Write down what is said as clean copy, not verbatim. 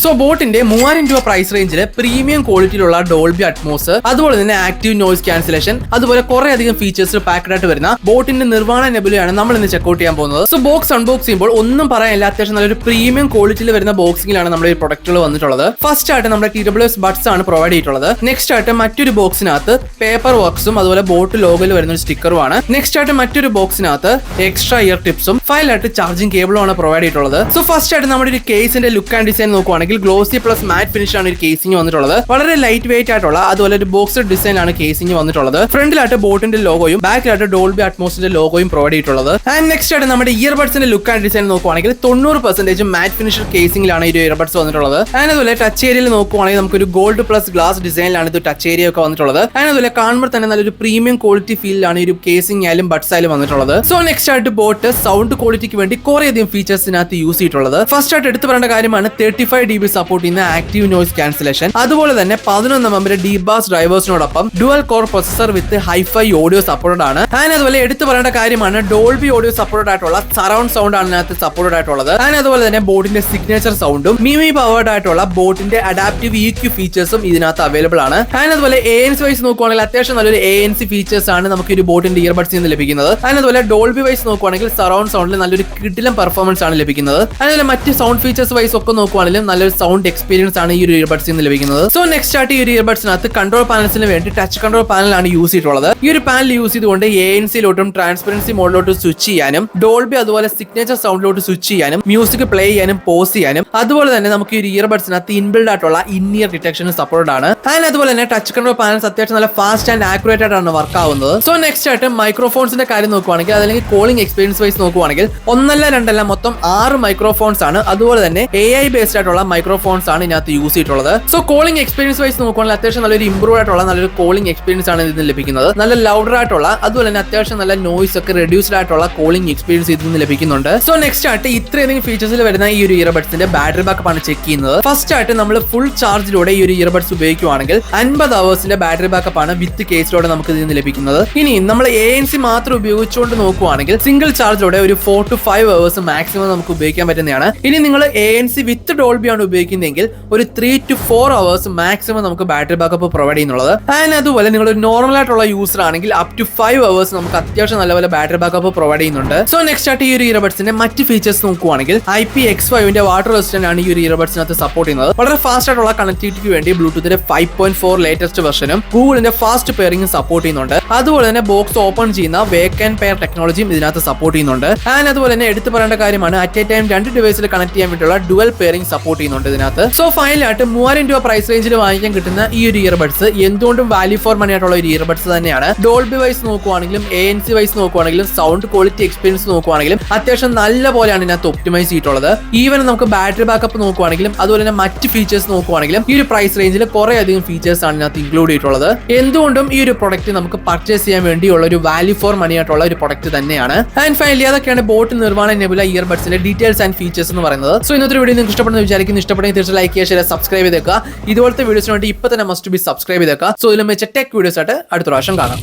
So ബോട്ടിന്റെ 3000 രൂപ price റേഞ്ചിൽ പ്രീമിയം ക്വാളിറ്റിയിലുള്ള ഡോൾബി അറ്റ്മോസ്, അതുപോലെ തന്നെ ആക്റ്റീവ് നോയ്സ് ക്യാൻസലേഷൻ, അതുപോലെ കുറെ അധികം ഫീച്ചേഴ്സ് പാക്ഡ് ആയിട്ട് വരുന്ന ബോട്ടിന്റെ നിർവാണ നെബുലയാണ് നമ്മൾ ഇന്ന് ചെക്കൗട്ട് ചെയ്യാൻ പോകുന്നത്. സോ ബോക്സ് അൺബോക്സ് ചെയ്യുമ്പോൾ ഒന്നും പറയാനില്ല, അത്യാവശ്യം നല്ലൊരു പ്രീമിയം ക്വാളിറ്റിയിൽ വരുന്ന ബോക്സിംഗിലാണ് നമ്മുടെ ഈ പ്രൊഡക്റ്റുകൾ വന്നിട്ടുള്ളത്. ഫസ്റ്റ് ആയിട്ട് നമ്മുടെ TWS ബഡ്സ് ആണ് പ്രൊവൈഡ് ചെയ്തിട്ടുള്ളത്. നെക്സ്റ്റ് ആയിട്ട് മറ്റൊരു ബോക്സിനകത്ത് പേപ്പർ വർക്ക്സും അതുപോലെ ബോട്ട് ലോഗോയിൽ വരുന്ന ഒരു സ്റ്റിക്കറുമാണ്. നെക്സ്റ്റ് ആയിട്ട് മറ്റൊരു ബോക്സിനകത്ത് എക്സ്ട്രാ ഇയർ ടിപ്സും ഫൈനലായിട്ട് ചാർജിംഗ് കേബിളും ആണ് പ്രൊവൈഡ് ചെയ്തിട്ടുള്ളത്. സോ ഫസ്റ്റ് ആയിട്ട് നമ്മുടെ ഒരു കേസിന്റെ ലുക്ക് ആൻഡ് ഡിസൈൻ നോക്കുവാണെങ്കിൽ ഗ്ലോസി പ്ലസ് മാറ്റ് ഫിനിഷ് ആണ് ഒരു കേസിംഗ് വന്നിട്ടുള്ളത്. വളരെ ലൈറ്റ് വെയിറ്റ് ആയിട്ടുള്ള അതുപോലെ ഒരു ബോക്സഡ് ഡിസൈൻ ആണ് കേസിംഗ് വന്നിട്ടുള്ളത്. ഫ്രണ്ടിലായിട്ട് ബോട്ടിന്റെ ലോഗോയും ബാക്കിലായിട്ട് ഡോൾബി അറ്റ്മോസിന്റെ ലോഗോയും പ്രൊവൈഡ് ചെയ്തിട്ടുള്ളത്. ആൻഡ് നെക്സ്റ്റ് ആയിട്ട് നമ്മുടെ ഇയർബഡ്സിന്റെ ലുക്ക് ആൻഡ് ഡിസൈൻ നോക്കുവാണെങ്കിൽ 90% മാറ്റ് ഫിനിഷ് കേസിംഗിലാണ് ഈ ഇയർബഡ്സ് വന്നിട്ടുള്ളത്. ആൻഡ് അതുപോലെ ടച്ച് ഏരിയയിൽ നോക്കുവാണെങ്കിൽ നമുക്കൊരു ഗോൾഡ് പ്ലസ് ഗ്ലാസ് ഡിസൈനിലാണ് ഇത് ടച്ച് ഏരിയ ഒക്കെ വന്നിട്ടുള്ളത്. ആൻഡ് അതുപോലെ കാണുമ്പോൾ തന്നെ നല്ലൊരു പ്രീമിയം ക്വാളിറ്റി ഫീലിലാണ് ഈ ഒരു കേസിംഗ് ആയാലും ബഡ്സ് ആയാലും വന്നിട്ടുള്ളത്. സോ നെക്സ്റ്റ് ആയിട്ട് ബോട്ട് സൗണ്ട് ക്വാളിറ്റിക്ക് വേണ്ടി കുറെ അധികം ഫീച്ചേഴ്സിനകത്ത് യൂസ് ചെയ്തിട്ടുള്ളത്. ഫസ്റ്റ് ആയിട്ട് എടുത്തു പറയേണ്ട കാര്യമാണ് 35 dB സപ്പോർട്ട് ചെയ്യുന്ന ആക്റ്റീവ് നോയ്സ് ക്യാൻസലേഷൻ, അതുപോലെ തന്നെ 11 mm ഡീബാസ് ഡ്രൈവേഴ്സിനോടൊപ്പം ഡുവൽ കോർ പ്രൊസസർ വിത്ത് ഹൈഫൈ ഓഡിയോ സപ്പോർട്ടഡ് ആണ്. ആൻഡ് അതുപോലെ എടുത്തു പറയേണ്ട കാര്യമാണ് ഡോൾബി ഓഡിയോ സപ്പോർട്ടഡ് ആയിട്ടുള്ള സറൗണ്ട് സൗണ്ട് ആണ് ഇതിനകത്ത് സപ്പോർട്ടഡ് ആയിട്ടുള്ളത്. ആൻഡ് അതുപോലെ തന്നെ ബോട്ടിന്റെ സിഗ്നേച്ചർ സൗണ്ടും മിമി പവേർഡ് ആയിട്ടുള്ള ബോട്ടിന്റെ അഡാപ്റ്റീവ് EQ ഫീച്ചേഴ്സും ഇതിനകത്ത് അവൈലബിൾ ആണ്. ആൻഡ് അതുപോലെ ANC വൈസ് നോക്കുവാണെങ്കിൽ അത്യാവശ്യം നല്ലൊരു ANC ഫീച്ചേഴ്സ് ആണ് നമുക്ക് ഒരു ബോട്ടിന്റെ ഇയർബഡ്സിൽ നിന്ന് ലഭിക്കുന്നത്. ആൻഡ് അതുപോലെ ഡോൾബി വൈസ് നോക്കുവാണെങ്കിൽ സറൗണ്ട് സൗണ്ടിൽ നല്ലൊരു കിടിലം പെർഫോമൻസ് ആണ് ലഭിക്കുന്നത്. അതുപോലെ മറ്റ് സൗണ്ട് ഫീച്ചേഴ്സ് വൈസ് ഒക്കെ നോക്കുവാണെങ്കിലും നല്ലൊരു സൗണ്ട് എക്സ്പീരിയൻസ് ആണ് ഈ ഒരു ഇയർബഡ്സിൽ നിന്ന് ലഭിക്കുന്നത്. സോ നെക്സ്റ്റ് ആയിട്ട് ഈ ഒരു ഇയർബഡ്സിനകത്ത് കൺട്രോൾ പാനൽസിന് വേണ്ടി ടച്ച് കൺട്രോൾ പാനലാണ് യൂസ് ചെയ്തിട്ടുള്ളത്. ഈ ഒരു പാനൽ യൂസ് ചെയ്തുകൊണ്ട് ANC-ലോട്ടും ട്രാൻസ്പെറൻസി മോഡിലോട്ട് സ്വിച്ച് ചെയ്യാനും ഡോൾബി അതുപോലെ സിഗ്നേച്ചർ സൗണ്ടിലോട്ട് സ്വിച്ച് ചെയ്യാനും മ്യൂസിക് പ്ലേ ചെയ്യാനും പോസ് ചെയ്യാനും അതുപോലെ തന്നെ നമുക്ക് ഈ ഒരു ഇയർബഡ്സിനകത്ത് ഇൻബിൽഡ് ആയിട്ടുള്ള ഇൻ-ഇയർ ഡിറ്റക്ഷൻ സപ്പോർട്ടഡ് ആണ്. ആൻഡ് അതുപോലെ തന്നെ ടച്ച് കൺട്രോൾ പാനൽസ് അത്യാവശ്യം നല്ല ഫാസ്റ്റ് ആൻഡ് ആക്യുറേറ്റ് ആയിട്ടാണ് വർക്ക് ആവുന്നത്. സോ നെക്സ്റ്റ് ആയിട്ട് മൈക്രോഫോൺസിന്റെ കാര്യം നോക്കുവാണെങ്കിൽ അല്ലെങ്കിൽ കോളിംഗ് എക്സ്പീരിയൻസ് വൈസ് നോക്കുവാണെങ്കിൽ ഒന്നല്ല രണ്ടല്ല മൊത്തം 6 മൈക്രോഫോൺസ് ആണ്. അതുപോലെ തന്നെ AI ബേസ്ഡ് ആയിട്ടുള്ള മൈക്രോഫോൺസ് ആണ് ഇതിനകത്ത് യൂസ് ചെയ്തിട്ടുള്ളത്. സോ കോളിംഗ് എക്സ്പീരിയൻസ് വൈസ് നോക്കുവാണെങ്കിൽ അത്യാവശ്യം നല്ലൊരു ഇംപ്രൂവ് ആയിട്ടുള്ള നല്ലൊരു കോളിംഗ് എക്സ്പീരിയൻസ് ആണ് ഇതിന് ലഭിക്കുന്നത്. നല്ല ലൗഡർ ആയിട്ടുള്ള അതുപോലെ തന്നെ അത്യാവശ്യം നല്ല നോയ്സ് ഒക്കെ റെഡ്യൂസ്ഡ് ആയിട്ടുള്ള കോളിംഗ് എക്സ്പീരിയൻസ് ഇതിൽ നിന്ന് ലഭിക്കുന്നുണ്ട്. സോ നെക്സ്റ്റ് ആയിട്ട് ഇത്രയധികം ഫീച്ചേഴ്സിൽ വരുന്ന ഈ ഒരു ഇയർബഡ്സിന്റെ ബാറ്ററി ബാക്കപ്പ് ആണ് ചെക്ക് ചെയ്യുന്നത്. ഫസ്റ്റ് ആയിട്ട് നമ്മൾ ഫുൾ ചാർജിലൂടെ ഈ ഒരു ഇയർബഡ്സ് ഉപയോഗിക്കുവാണെങ്കിൽ 50 ഹവേഴ്സിന്റെ ബാറ്ററി ബാക്കപ്പ് ആണ് വിത്ത് കേസിലൂടെ നമുക്ക് ഇതിൽ നിന്ന് ലഭിക്കുന്നത്. ഇനി നമ്മൾ ANC മാത്രം ഉപയോഗിച്ചുകൊണ്ട് നോക്കുവാണെങ്കിൽ സിംഗിൾ ചാർജിലൂടെ ഒരു 4 to 5 ഹവേഴ്സ് മാക്സിമം നമുക്ക് ഉപയോഗിക്കാൻ പറ്റുന്നതാണ്. ഇനി നിങ്ങൾ ANC വിത്ത് ഡോൾബി ആണ് ഉപയോഗിക്കുന്നതെങ്കിൽ ഒരു 3 to 4 ഹവേഴ്സ് മാക്സിമം നമുക്ക് ബാറ്ററി ബാക്കപ്പ് പ്രൊവൈഡ് ചെയ്യുന്നുള്ളത്. ആൻഡ് അതുപോലെ നിങ്ങൾ ഒരു നോർമൽ ആയിട്ടുള്ള യൂസർ ആണെങ്കിൽ അപ് ടു 5 ഹവേഴ്സ് നമുക്ക് അത്യാവശ്യം നല്ലപോലെ ബാറ്ററി ബാക്കപ്പ് പ്രൊവൈഡ് ചെയ്യുന്നുണ്ട്. സോ നെക്സ്റ്റ് ആയിട്ട് ഈ ഒരു ഇയർബഡ്സിന്റെ മറ്റ് ഫീച്ചേഴ്സ് നോക്കുവാണെങ്കിൽ IPX5 വാട്ടർ റെസിസ്റ്റന്റ് ആണ് ഈ ഒരു ഇയർബഡ്സിനകത്ത് സപ്പോർട്ട് ചെയ്യുന്നത്. വളരെ ഫാസ്റ്റ് ആയിട്ടുള്ള കണക്ടിവിറ്റിക്ക് വേണ്ടി ബ്ലൂടൂത്തിന്റെ 5.4 ലേറ്റസ്റ്റ് വെർഷനും ഗൂഗിളിന്റെ ഫാസ്റ്റ് പെയറിംഗും സപ്പോർട്ട് ചെയ്യുന്നുണ്ട്. അതുപോലെ തന്നെ ബോക്സ് ഓപ്പൺ ചെയ്യുന്ന വേക്ക് ആൻഡ് പെയർ ടെക്നോളജിയും ഇതിനകത്ത് സപ്പോർട്ട് ചെയ്യുന്നുണ്ട്. ആൻഡ് അതുപോലെ തന്നെ എടുത്തു പറയേണ്ട കാര്യമാണ് അറ്റ് എ ടൈം 2 ഡിവൈസിൽ കണക്ട് ചെയ്യാൻ വേണ്ടിയുള്ള ഡുവൽ പെയറിംഗ് സപ്പോർട്ട് ചെയ്യുന്നുണ്ട് ഇതിനകത്ത്. സോ ഫൈനലായിട്ട് 3000 രൂപ പ്രൈസ് റേഞ്ചിൽ വാങ്ങിക്കാൻ കിട്ടുന്ന ഈ ഒരു ഇയർബഡ്സ് എന്തുകൊണ്ടും വാല്യൂ ഫോർ മണി ആയിട്ടുള്ള ഒരു ഇയർബഡ്സ് തന്നെയാണ്. ഡോൾബി വൈസ് നോക്കുവാണെങ്കിലും ANC വൈസ് നോക്കുവാണെങ്കിലും സൗണ്ട് ക്വാളിറ്റി എക്സ്പീരിയൻസ് നോക്കുവാണെങ്കിലും അത്യാവശ്യം നല്ല പോലെയാണ് ഇതിനകത്ത് ഒപ്റ്റിമൈസ് ചെയ്തിട്ടുള്ളത്. ഈവൻ നമുക്ക് ബാറ്ററി ബാക്കപ്പ് നോക്കുവാണെങ്കിലും അതുപോലെ തന്നെ മറ്റ് ഫീച്ചേഴ്സ് നോക്കുവാണെങ്കിലും ഈ ഒരു പ്രൈസ് റേഞ്ചിൽ കുറെ അധികം ഫീച്ചേഴ്സ് ആണ് ഇതിനകത്ത് ഇൻക്ലൂഡ് ചെയ്തിട്ടുള്ളത്. എന്തുകൊണ്ടും ഈ ഒരു പ്രൊഡക്റ്റ് നമുക്ക് പർച്ചേസ് ചെയ്യാൻ വേണ്ടിയുള്ള ഒരു വാല്യൂ ഫോർ മണി ആയിട്ടുള്ള ഒരു പ്രൊഡക്റ്റ് തന്നെയാണ്. ആൻഡ് ഫൈനലി അതൊക്കെയാണ് ബോട്ട് നിർവാണ നെബുല ഇയർബഡ്സിന്റെ ഡീറ്റെയിൽസ് ആൻഡ് ഫീച്ചേഴ്സ് എന്ന് പറയുന്നത്. സോ ഇന്നത്തെ വീഡിയോ നിങ്ങൾക്ക് ഇഷ്ടപ്പെടുന്ന വിചാരിക്കുന്നു. ഇഷ്ടപ്പെടുന്ന തീർച്ചയായും ലൈക്ക് ചെയ്യുക, ഷെയർ, സബ്സ്ക്രൈബ് ചെയ്തേക്കുക. ഇതുപോലത്തെ വീഡിയോസിന് വേണ്ടി ഇപ്പൊ തന്നെ മസ്റ്റ് ബി സബ്സ്ക്രൈബ് ചെയ്തേക്കുക. സോ ഇതിലും വെച്ച ടെക് വീഡിയോസ് ആയിട്ട് അടുത്ത പ്രാവശ്യം കാണാം.